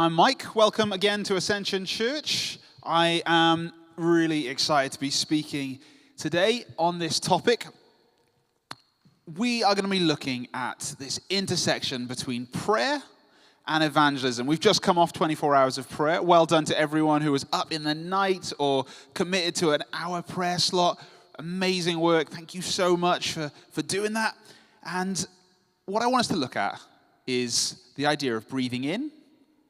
I'm Mike. Welcome again to Ascension Church. I am really excited to be speaking today on this topic. We are going to be looking at this intersection between prayer and evangelism. We've just come off 24 hours of prayer. Well done to everyone who was up in the night or committed to an hour prayer slot. Amazing work. Thank you so much for doing that. And what I want us to look at is the idea of breathing in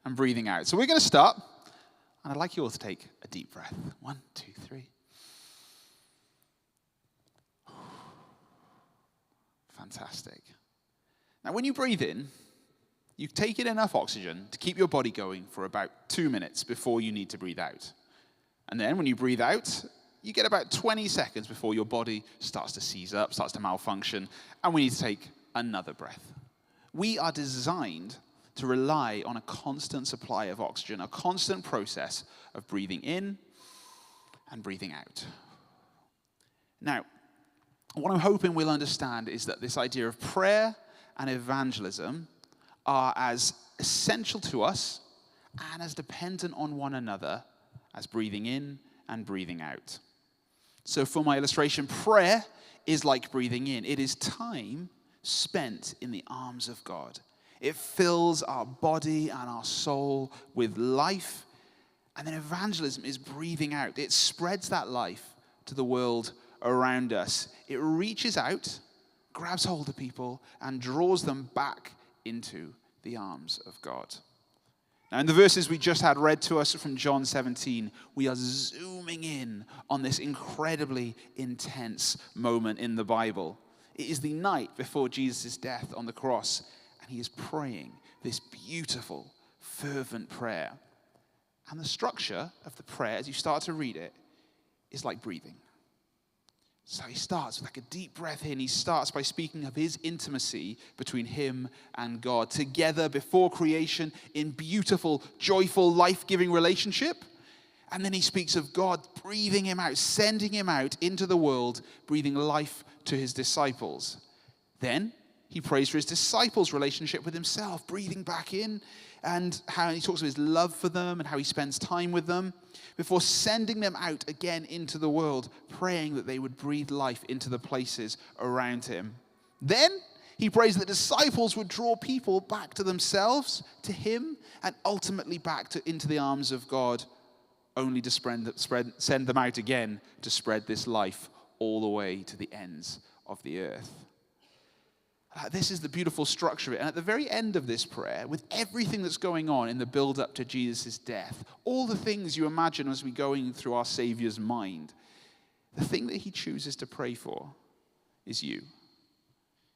and breathing out. So we're going to start, and I'd like you all to take a deep breath. 1, 2, 3. Fantastic. Now, when you breathe in, you take in enough oxygen to keep your body going for about 2 minutes before you need to breathe out. And then when you breathe out, you get about 20 seconds before your body starts to seize up, starts to malfunction, and we need to take another breath. We are designed to rely on a constant supply of oxygen, a constant process of breathing in and breathing out. Now, what I'm hoping we'll understand is that this idea of prayer and evangelism are as essential to us and as dependent on one another as breathing in and breathing out. So for my illustration, prayer is like breathing in. It is time spent in the arms of God. It fills our body and our soul with life. And then evangelism is breathing out. It spreads that life to the world around us. It reaches out, grabs hold of people, and draws them back into the arms of God. Now, in the verses we just had read to us from John 17, we are zooming in on this incredibly intense moment in the Bible. It is the night before Jesus' death on the cross, and he is praying this beautiful, fervent prayer. And the structure of the prayer, as you start to read it, is like breathing. So he starts with like a deep breath in. He starts by speaking of his intimacy between him and God, together before creation in beautiful, joyful, life-giving relationship. And then he speaks of God breathing him out, sending him out into the world, breathing life to his disciples. Then he prays for his disciples' relationship with himself, breathing back in, and how he talks of his love for them and how he spends time with them before sending them out again into the world, praying that they would breathe life into the places around him. Then he prays that the disciples would draw people back to themselves, to him, and ultimately back into the arms of God, only to send them out again to spread this life all the way to the ends of the earth. This is the beautiful structure of it. And at the very end of this prayer, with everything that's going on in the build-up to Jesus' death, all the things you imagine as we're going through our Savior's mind, the thing that he chooses to pray for is you.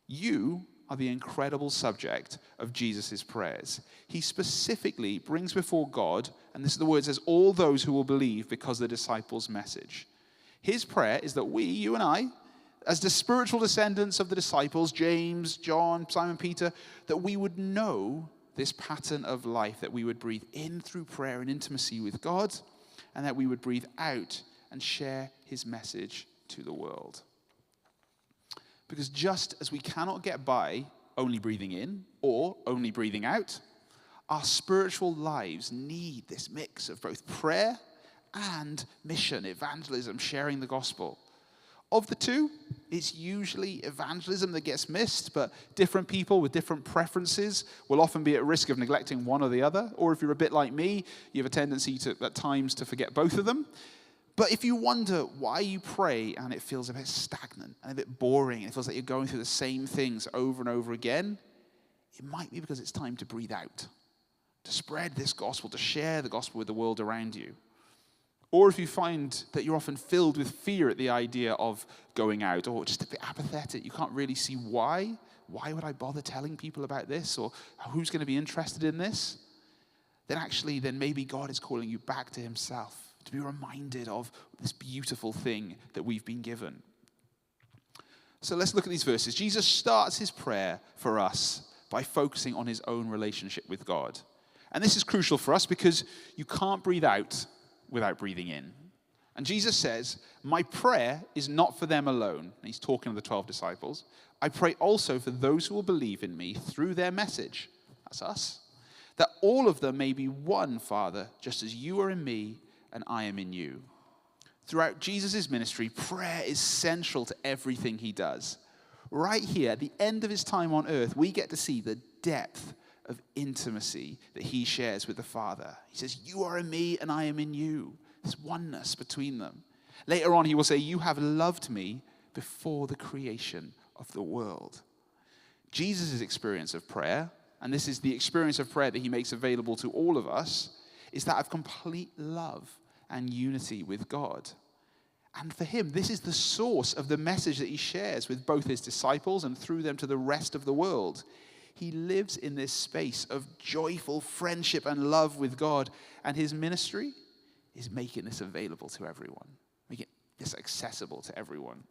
You are the incredible subject of Jesus' prayers. He specifically brings before God, and this is the word says, all those who will believe because of the disciples' message. His prayer is that we, you and I, as the spiritual descendants of the disciples, James, John, Simon Peter, that we would know this pattern of life, that we would breathe in through prayer and intimacy with God, and that we would breathe out and share his message to the world. Because just as we cannot get by only breathing in or only breathing out, our spiritual lives need this mix of both prayer and mission, evangelism, sharing the gospel. Of the two, it's usually evangelism that gets missed, but different people with different preferences will often be at risk of neglecting one or the other. Or if you're a bit like me, you have a tendency to, at times, to forget both of them. But if you wonder why you pray and it feels a bit stagnant and a bit boring, and it feels like you're going through the same things over and over again, it might be because it's time to breathe out, to spread this gospel, to share the gospel with the world around you. Or if you find that you're often filled with fear at the idea of going out, or just a bit apathetic, you can't really see why. Why would I bother telling people about this? Or who's going to be interested in this? Then maybe God is calling you back to himself, to be reminded of this beautiful thing that we've been given. So let's look at these verses. Jesus starts his prayer for us by focusing on his own relationship with God. And this is crucial for us because you can't breathe out without breathing in. And Jesus says, my prayer is not for them alone. And he's talking to the 12 disciples. I pray also for those who will believe in me through their message. That's us. that all of them may be one, Father, just as you are in me and I am in you. Throughout Jesus' ministry, prayer is central to everything he does. Right here, at the end of his time on earth, we get to see the depth of intimacy that he shares with the Father. He says, you are in me and I am in you. There's oneness between them. Later on, he will say, you have loved me before the creation of the world. Jesus' experience of prayer, and this is the experience of prayer that he makes available to all of us, is that of complete love and unity with God. And for him, this is the source of the message that he shares with both his disciples and through them to the rest of the world. He lives in this space of joyful friendship and love with God, and his ministry is making this available to everyone, making this accessible to everyone.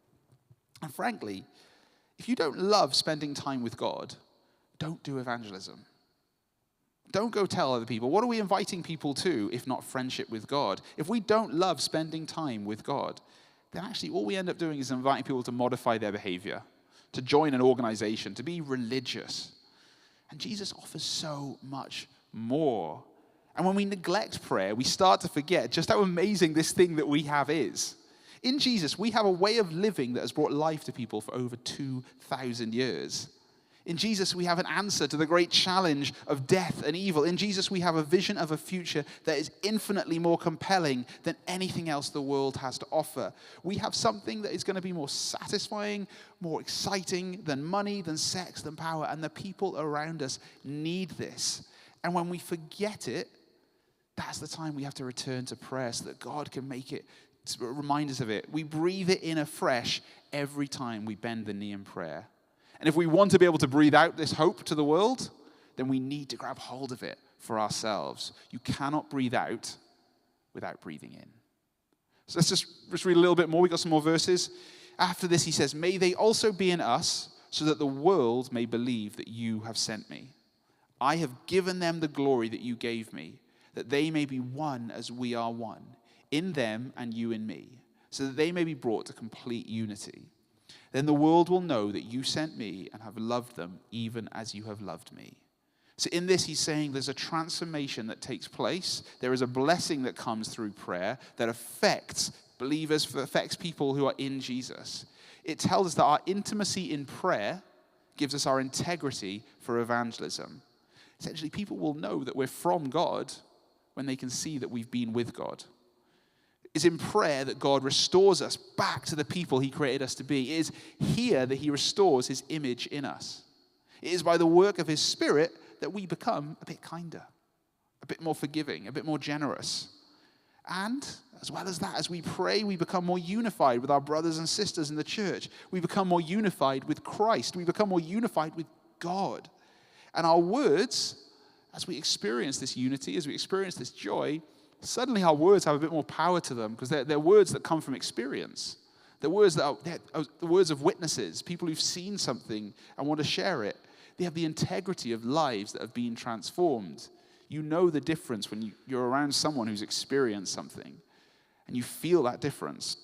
And frankly, if you don't love spending time with God, don't do evangelism. Don't go tell other people. What are we inviting people to if not friendship with God? If we don't love spending time with God, then actually all we end up doing is inviting people to modify their behavior, to join an organization, to be religious. And Jesus offers so much more. And when we neglect prayer, we start to forget just how amazing this thing that we have is. In Jesus, we have a way of living that has brought life to people for over 2,000 years. In Jesus, we have an answer to the great challenge of death and evil. In Jesus, we have a vision of a future that is infinitely more compelling than anything else the world has to offer. We have something that is going to be more satisfying, more exciting than money, than sex, than power. And the people around us need this. And when we forget it, that's the time we have to return to prayer so that God can make it, remind us of it. We breathe it in afresh every time we bend the knee in prayer. And if we want to be able to breathe out this hope to the world, then we need to grab hold of it for ourselves. You cannot breathe out without breathing in. So let's just read a little bit more. We've got some more verses. After this, he says, may they also be in us, so that the world may believe that you have sent me. I have given them the glory that you gave me, that they may be one as we are one, in them and you in me, so that they may be brought to complete unity. Then the world will know that you sent me and have loved them even as you have loved me. So in this, he's saying there's a transformation that takes place. There is a blessing that comes through prayer that affects believers, affects people who are in Jesus. It tells us that our intimacy in prayer gives us our integrity for evangelism. Essentially, people will know that we're from God when they can see that we've been with God. It's in prayer that God restores us back to the people he created us to be. It is here that he restores his image in us. It is by the work of his Spirit that we become a bit kinder, a bit more forgiving, a bit more generous. And as well as that, as we pray, we become more unified with our brothers and sisters in the church. We become more unified with Christ. We become more unified with God. And our words, as we experience this unity, as we experience this joy, suddenly our words have a bit more power to them because they're words that come from experience. They're words that are the words of witnesses, people who've seen something and want to share it. They have the integrity of lives that have been transformed. You know the difference when you're around someone who's experienced something, and you feel that difference.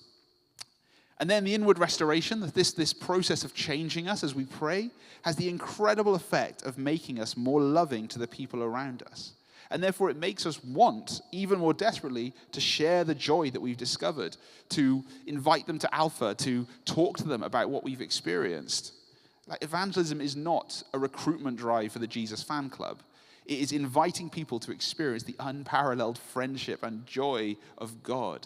And then the inward restoration, this process of changing us as we pray, has the incredible effect of making us more loving to the people around us. And therefore, it makes us want, even more desperately, to share the joy that we've discovered, to invite them to Alpha, to talk to them about what we've experienced. Like, evangelism is not a recruitment drive for the Jesus fan club. It is inviting people to experience the unparalleled friendship and joy of God.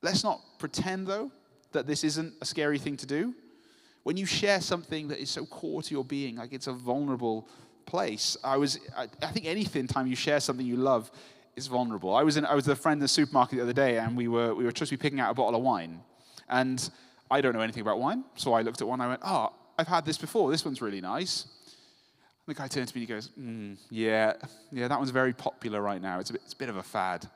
Let's not pretend, though, that this isn't a scary thing to do. When you share something that is so core to your being, like it's a vulnerable place. I think anything time you share something you love is vulnerable. I was with a friend in the supermarket the other day, and we were supposed to be picking out a bottle of wine. And I don't know anything about wine, so I looked at one and I went, oh, I've had this before. This one's really nice. And the guy turned to me and he goes, yeah, that one's very popular right now. It's a bit of a fad.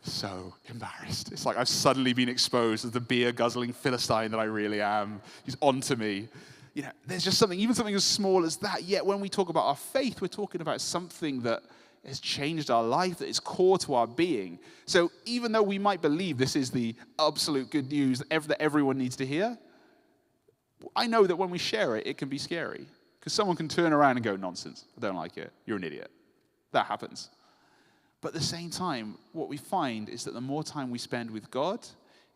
So embarrassed. It's like I've suddenly been exposed as the beer-guzzling Philistine that I really am. He's onto me. You know, there's just even something as small as that. Yet when we talk about our faith, we're talking about something that has changed our life, that is core to our being. So even though we might believe this is the absolute good news that everyone needs to hear, I know that when we share it, it can be scary. Because someone can turn around and go, nonsense, I don't like it, you're an idiot. That happens. But at the same time, what we find is that the more time we spend with God,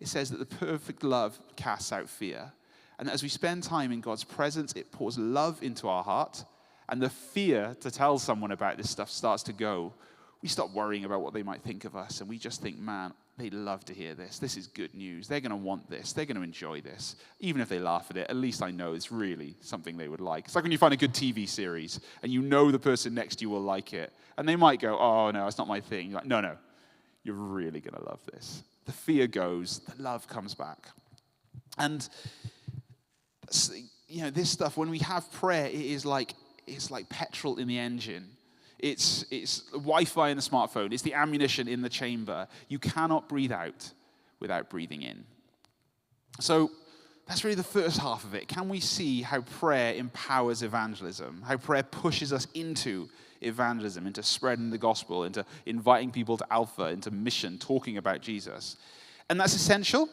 it says that the perfect love casts out fear. And as we spend time in God's presence, it pours love into our heart, and the fear to tell someone about this stuff starts to go. We stop worrying about what they might think of us, and we just think, man, they'd love to hear this. This is good news. They're going to want this. They're going to enjoy this. Even if they laugh at it, at least I know it's really something they would like. It's like when you find a good TV series, and you know the person next to you will like it, and they might go, oh, no, it's not my thing. You're like, no, you're really going to love this. The fear goes, the love comes back. And, this stuff, when we have prayer, it's like petrol in the engine. It's Wi-Fi in the smartphone. It's the ammunition in the chamber. You cannot breathe out without breathing in. So that's really the first half of it. Can we see how prayer empowers evangelism? How prayer pushes us into evangelism, into spreading the gospel, into inviting people to Alpha, into mission, talking about Jesus. And that's essential.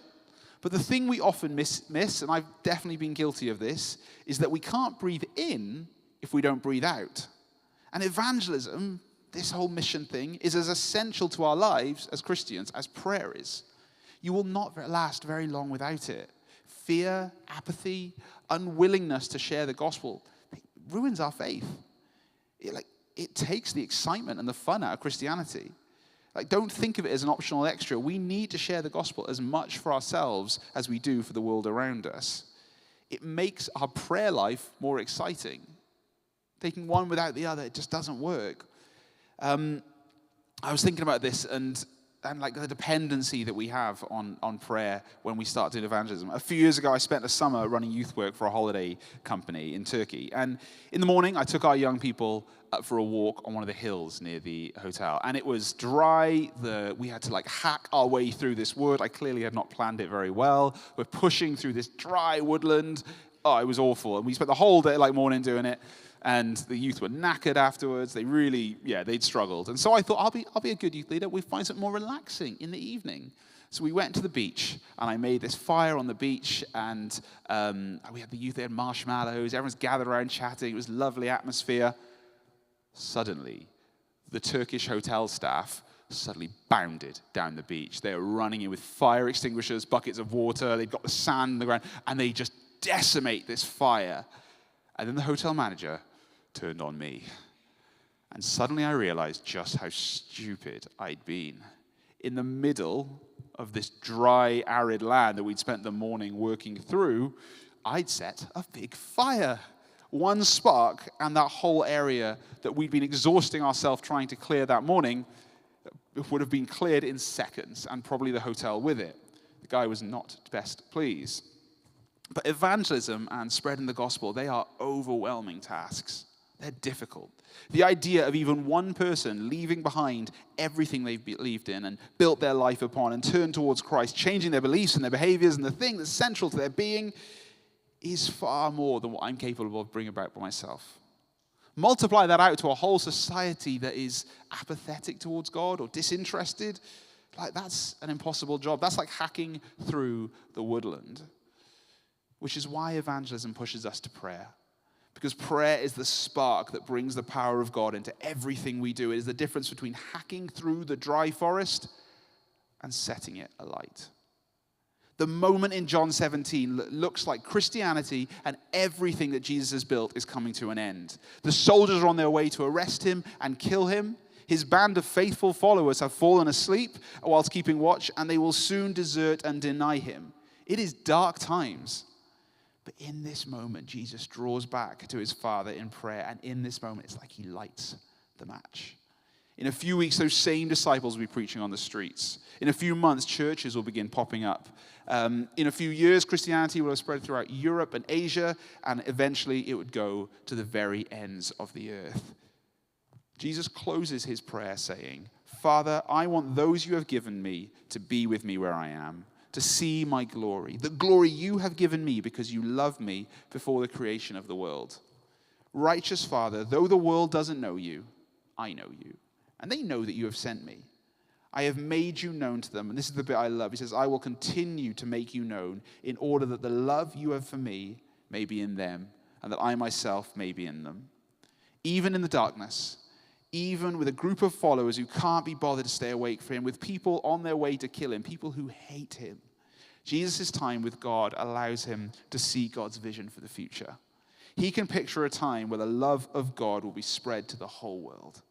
But the thing we often miss, and I've definitely been guilty of this, is that we can't breathe in if we don't breathe out. And evangelism, this whole mission thing, is as essential to our lives as Christians as prayer is. You will not last very long without it. Fear, apathy, unwillingness to share the gospel, it ruins our faith. It takes the excitement and the fun out of Christianity. Don't think of it as an optional extra. We need to share the gospel as much for ourselves as we do for the world around us. It makes our prayer life more exciting. Taking one without the other, it just doesn't work. I was thinking about this and the dependency that we have on prayer when we start doing evangelism. A few years ago, I spent a summer running youth work for a holiday company in Turkey. And in the morning, I took our young people up for a walk on one of the hills near the hotel. And it was dry. We had to hack our way through this wood. I clearly had not planned it very well. We're pushing through this dry woodland. Oh, it was awful. And we spent the whole day morning doing it. And the youth were knackered afterwards. They really, they'd struggled. And so I thought, I'll be a good youth leader. We find something more relaxing in the evening. So we went to the beach, and I made this fire on the beach, and we had the youth, they had marshmallows. Everyone's gathered around chatting. It was a lovely atmosphere. Suddenly, the Turkish hotel staff suddenly bounded down the beach. They were running in with fire extinguishers, buckets of water. They've got the sand on the ground, and they just decimate this fire. And then the hotel manager turned on me. And suddenly I realized just how stupid I'd been. In the middle of this dry, arid land that we'd spent the morning working through, I'd set a big fire. One spark, and that whole area that we'd been exhausting ourselves trying to clear that morning would have been cleared in seconds, and probably the hotel with it. The guy was not best pleased. But evangelism and spreading the gospel, they are overwhelming tasks. They're difficult. The idea of even one person leaving behind everything they've believed in and built their life upon and turned towards Christ, changing their beliefs and their behaviors and the thing that's central to their being is far more than what I'm capable of bringing about by myself. Multiply that out to a whole society that is apathetic towards God or disinterested. That's an impossible job. That's like hacking through the woodland. Which is why evangelism pushes us to prayer. Because prayer is the spark that brings the power of God into everything we do. It is the difference between hacking through the dry forest and setting it alight. The moment in John 17 looks like Christianity and everything that Jesus has built is coming to an end. The soldiers are on their way to arrest him and kill him. His band of faithful followers have fallen asleep whilst keeping watch, and they will soon desert and deny him. It is dark times. But in this moment, Jesus draws back to his Father in prayer. And in this moment, it's like he lights the match. In a few weeks, those same disciples will be preaching on the streets. In a few months, churches will begin popping up. In a few years, Christianity will have spread throughout Europe and Asia. And eventually, it would go to the very ends of the earth. Jesus closes his prayer saying, Father, I want those you have given me to be with me where I am, to see my glory, the glory you have given me because you loved me before the creation of the world. Righteous Father, though the world doesn't know you, I know you, and they know that you have sent me. I have made you known to them, and this is the bit I love. He says, I will continue to make you known in order that the love you have for me may be in them, and that I myself may be in them. Even in the darkness, even with a group of followers who can't be bothered to stay awake for him, with people on their way to kill him, people who hate him, Jesus' time with God allows him to see God's vision for the future. He can picture a time where the love of God will be spread to the whole world.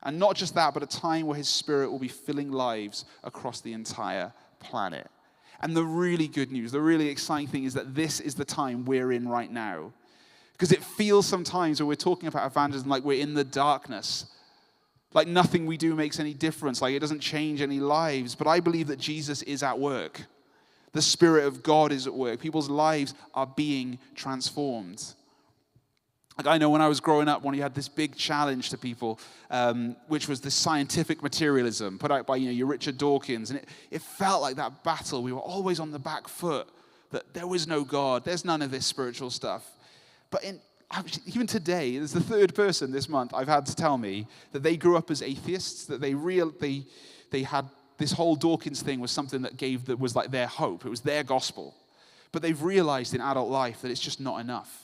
And not just that, but a time where his Spirit will be filling lives across the entire planet. And the really good news, the really exciting thing is that this is the time we're in right now. Because it feels sometimes when we're talking about evangelism like we're in the darkness. Like nothing we do makes any difference. Like it doesn't change any lives. But I believe that Jesus is at work. The Spirit of God is at work. People's lives are being transformed. Like I know when I was growing up, when you had this big challenge to people, which was this scientific materialism put out by your Richard Dawkins, and it felt like that battle. We were always on the back foot, that there was no God, there's none of this spiritual stuff. But even today, there's the third person this month I've had to tell me that they grew up as atheists, that they had this whole Dawkins thing was something that was like their hope. It was their gospel. But they've realized in adult life that it's just not enough.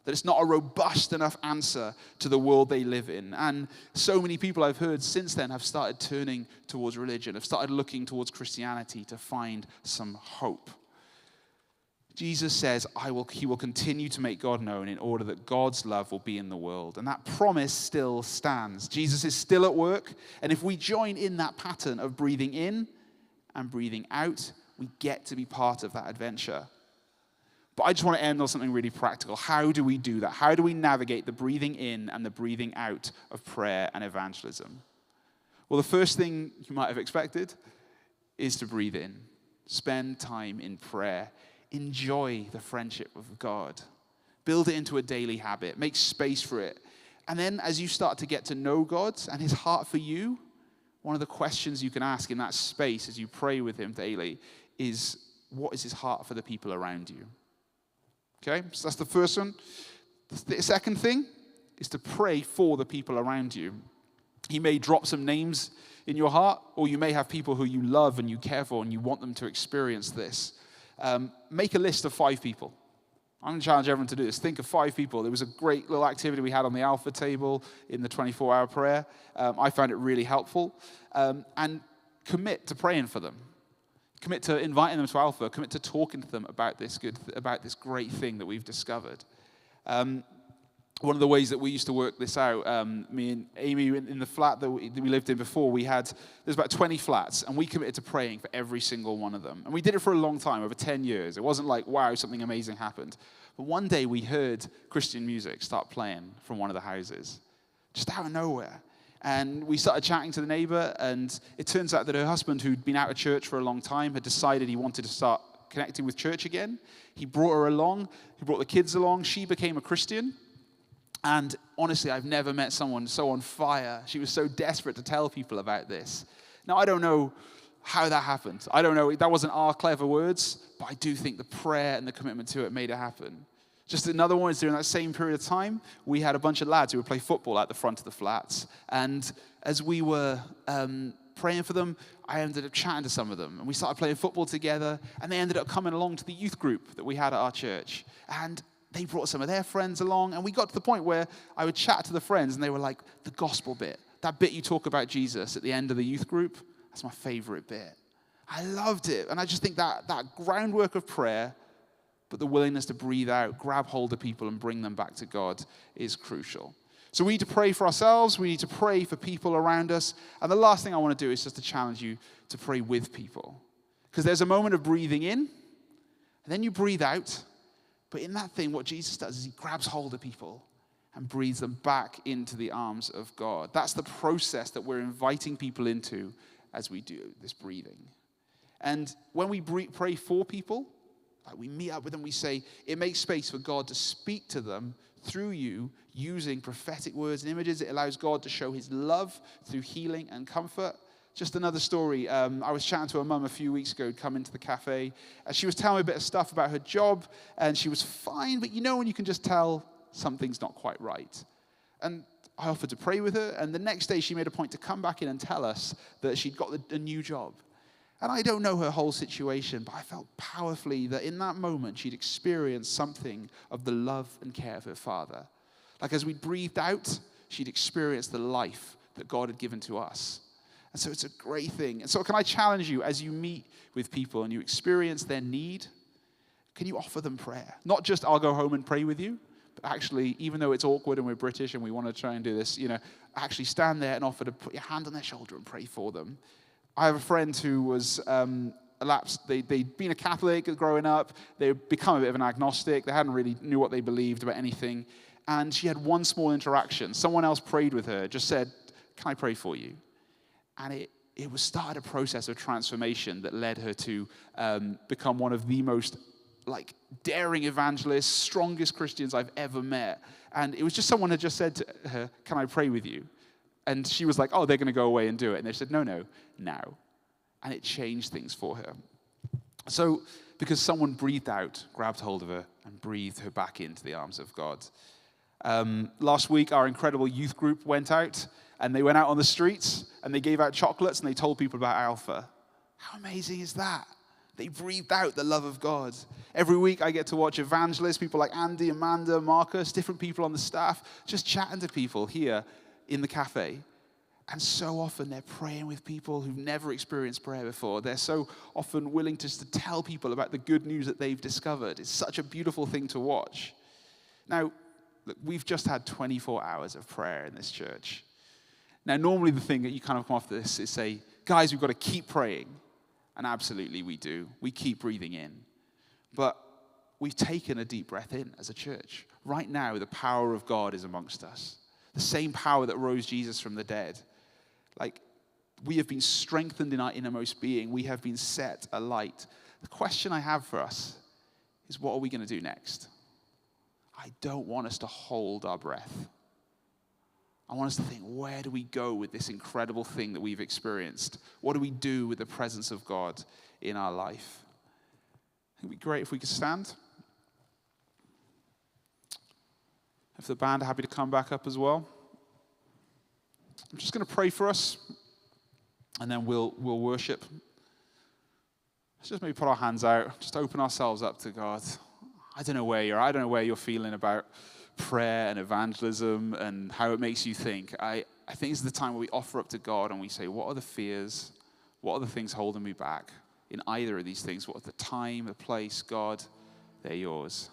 That it's not a robust enough answer to the world they live in. And so many people I've heard since then have started turning towards religion, have started looking towards Christianity to find some hope. Jesus says, he will continue to make God known in order that God's love will be in the world. And that promise still stands. Jesus is still at work. And if we join in that pattern of breathing in and breathing out, we get to be part of that adventure. But I just want to end on something really practical. How do we do that? How do we navigate the breathing in and the breathing out of prayer and evangelism? Well, the first thing you might have expected is to breathe in. Spend time in prayer. Enjoy the friendship of God. Build it into a daily habit. Make space for it. And then as you start to get to know God and his heart for you, one of the questions you can ask in that space as you pray with him daily is, what is his heart for the people around you? Okay, so that's the first one. The second thing is to pray for the people around you. He may drop some names in your heart, or you may have people who you love and you care for and you want them to experience this. Make a list of 5 people. I'm going to challenge everyone to do this. Think of 5 people. There was a great little activity we had on the Alpha table in the 24-hour prayer. I found it really helpful. And commit to praying for them. Commit to inviting them to Alpha. Commit to talking to them about this great thing that we've discovered. One of the ways that we used to work this out, me and Amy in the flat that we lived in before, there's about 20 flats, and we committed to praying for every single one of them. And we did it for a long time, over 10 years. It wasn't like, wow, something amazing happened. But one day we heard Christian music start playing from one of the houses, just out of nowhere. And we started chatting to the neighbor, and it turns out that her husband, who'd been out of church for a long time, had decided he wanted to start connecting with church again. He brought her along. He brought the kids along. She became a Christian. And honestly, I've never met someone so on fire. She was so desperate to tell people about this. Now, I don't know how that happened. I don't know. That wasn't our clever words, but I do think the prayer and the commitment to it made it happen. Just another one is during that same period of time, we had a bunch of lads who would play football at the front of the flats. And as we were praying for them, I ended up chatting to some of them. And we started playing football together. And they ended up coming along to the youth group that we had at our church. And they brought some of their friends along. And we got to the point where I would chat to the friends. And they were like, the gospel bit, that bit you talk about Jesus at the end of the youth group, that's my favorite bit. I loved it. And I just think that groundwork of prayer, but the willingness to breathe out, grab hold of people and bring them back to God is crucial. So we need to pray for ourselves. We need to pray for people around us. And the last thing I want to do is just to challenge you to pray with people. Because there's a moment of breathing in, and then you breathe out. But in that thing, what Jesus does is he grabs hold of people and breathes them back into the arms of God. That's the process that we're inviting people into as we do this breathing. And when we pray for people, like we meet up with them, we say, it makes space for God to speak to them through you using prophetic words and images. It allows God to show his love through healing and comfort. Just another story. I was chatting to a mum a few weeks ago, come into the cafe, and she was telling me a bit of stuff about her job, and she was fine, but you know when you can just tell something's not quite right. And I offered to pray with her, and the next day she made a point to come back in and tell us that she'd got a new job. And I don't know her whole situation, but I felt powerfully that in that moment she'd experienced something of the love and care of her father. Like as we breathed out, she'd experienced the life that God had given to us. And so it's a great thing. And so can I challenge you, as you meet with people and you experience their need, can you offer them prayer? Not just, I'll go home and pray with you, but actually, even though it's awkward and we're British and we want to try and do this, actually stand there and offer to put your hand on their shoulder and pray for them. I have a friend who was elapsed. They'd been a Catholic growing up. They'd become a bit of an agnostic. They hadn't really knew what they believed about anything. And she had one small interaction. Someone else prayed with her, just said, can I pray for you? And it was started a process of transformation that led her to become one of the most daring evangelists, strongest Christians I've ever met. And it was just someone had just said to her, can I pray with you? And she was like, oh, they're going to go away and do it. And they said, no, now. And it changed things for her. So, because someone breathed out, grabbed hold of her, and breathed her back into the arms of God. Last week, our incredible youth group went out, and they went out on the streets, and they gave out chocolates, and they told people about Alpha. How amazing is that? They breathed out the love of God. Every week, I get to watch evangelists, people like Andy, Amanda, Marcus, different people on the staff, just chatting to people here in the cafe. And so often they're praying with people who've never experienced prayer before. They're so often willing just to tell people about the good news that they've discovered. It's such a beautiful thing to watch. Now, look, we've just had 24 hours of prayer in this church. Now, normally the thing that you kind of come off this is say, guys, we've got to keep praying. And absolutely we do. We keep breathing in. But we've taken a deep breath in as a church. Right now, the power of God is amongst us. The same power that rose Jesus from the dead. We have been strengthened in our innermost being. We have been set alight. The question I have for us is, what are we going to do next? I don't want us to hold our breath. I want us to think, where do we go with this incredible thing that we've experienced? What do we do with the presence of God in our life? It would be great if we could stand. If the band are happy to come back up as well. I'm just going to pray for us, and then we'll worship. Let's just maybe put our hands out, just open ourselves up to God. I don't know where you're. I don't know where you're feeling about prayer and evangelism and how it makes you think. I think this is the time where we offer up to God and we say, what are the fears? What are the things holding me back in either of these things? What are the time, the place? God, they're yours.